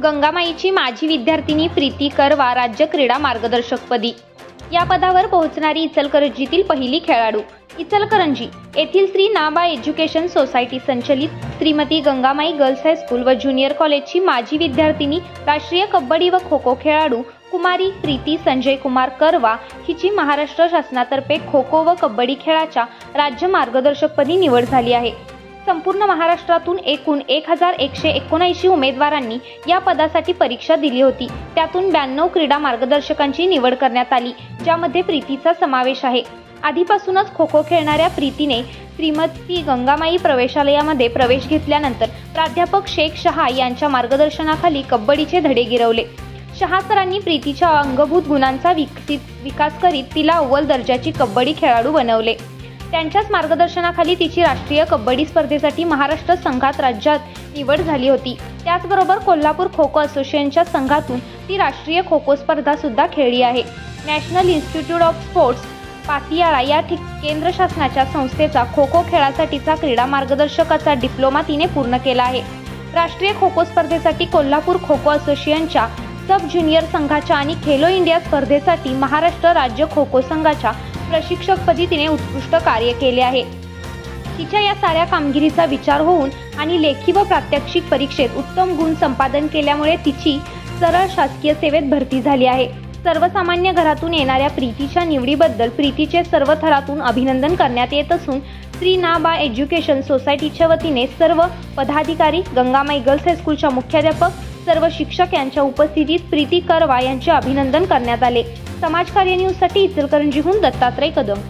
गंगामाईची माजी विद्यार्थिनी प्रीती करवा राज्य क्रीडा मार्गदर्शकपदी। या पदावर पोहोचणारी इचलकरंजीतील पहिली खेळाडू। इचलकरंजी येथील श्री नाबा एज्युकेशन सोसायटी संचलित श्रीमती गंगामाई गर्ल्स हायस्कूल व ज्युनियर कॉलेजची माजी विद्यार्थिनी, राष्ट्रीय कबड्डी व खो खो खेळाडू कुमारी प्रीती संजय कुमार करवा हिची महाराष्ट्र शासनातर्फे खो खो व कबड्डी खेळाच्या राज्य मार्गदर्शकपदी निवड झाली आहे। संपूर्ण महाराष्ट्रातून एकूण 1179 उमेदवारांनी या पदासाठी परीक्षा दिली होती। त्यातून 92 क्रीडा मार्गदर्शकांची निवड करण्यात आली, ज्यामध्ये प्रीतीचा समावेश आहे। आधीपासूनच खो खो खेळणाऱ्या प्रीतीने श्रीमती गंगामाई प्रवेशालयामध्ये प्रवेश घेतल्यानंतर प्राध्यापक शेख शहा यांच्या मार्गदर्शनाखाली कबड्डीचे धडे गिरवले। शहा सरांनी प्रीतीच्या अंगभूत गुणांचा विकास करीत तिला अव्वल दर्जाची कबड्डी खेळाडू बनवले। त्यांच्याच मार्गदर्शनाखाली तिची राष्ट्रीय कबड्डी स्पर्धेसाठी महाराष्ट्र संघात राज्यात निवड झाली होती। त्याचबरोबर कोल्हापूर खो खो असोसिएशनच्या संघातून ती राष्ट्रीय खो खो स्पर्धा सुद्धा खेळली आहे। National institute of sports Patiala या केंद्र शासनाच्या संस्थेचा खो खो खेळासाठीचा क्रीडा मार्गदर्शकाचा डिप्लोमा तिने पूर्ण केला आहे। राष्ट्रीय खो खो स्पर्धेसाठी कोल्हापूर खो खो असोसिएशनच्या सब ज्युनियर संघाच्या आणि खेलो इंडिया स्पर्धेसाठी महाराष्ट्र राज्य खो खो संघाच्या प्रशिक्षकपदी तिने उत्कृष्ट कार्य केले आहे। तिच्या या साऱ्या कामगिरीचा विचार होऊन आणि लेखी व प्रात्यक्षिक परीक्षेत उत्तम गुण संपादन केल्यामुळे तिची सरळ शासकीय सेवेत भरती झाली आहे। सर्वसामान्य घरातून येणाऱ्या प्रीतीच्या निवडीबद्दल प्रीतीचे सर्व थरातून अभिनंदन करण्यात येत असून श्री नाबा एज्युकेशन सोसायटीच्या वतीने सर्व पदाधिकारी, गंगामाई गर्ल्स हायस्कूलच्या मुख्याध्यापक, सर्व शिक्षक यांच्या उपस्थितीत प्रीती करवा यांचे अभिनंदन करण्यात आले। समाजकार्य न्यूज साठी इचलकरंजीहून दत्तात्रय कदम।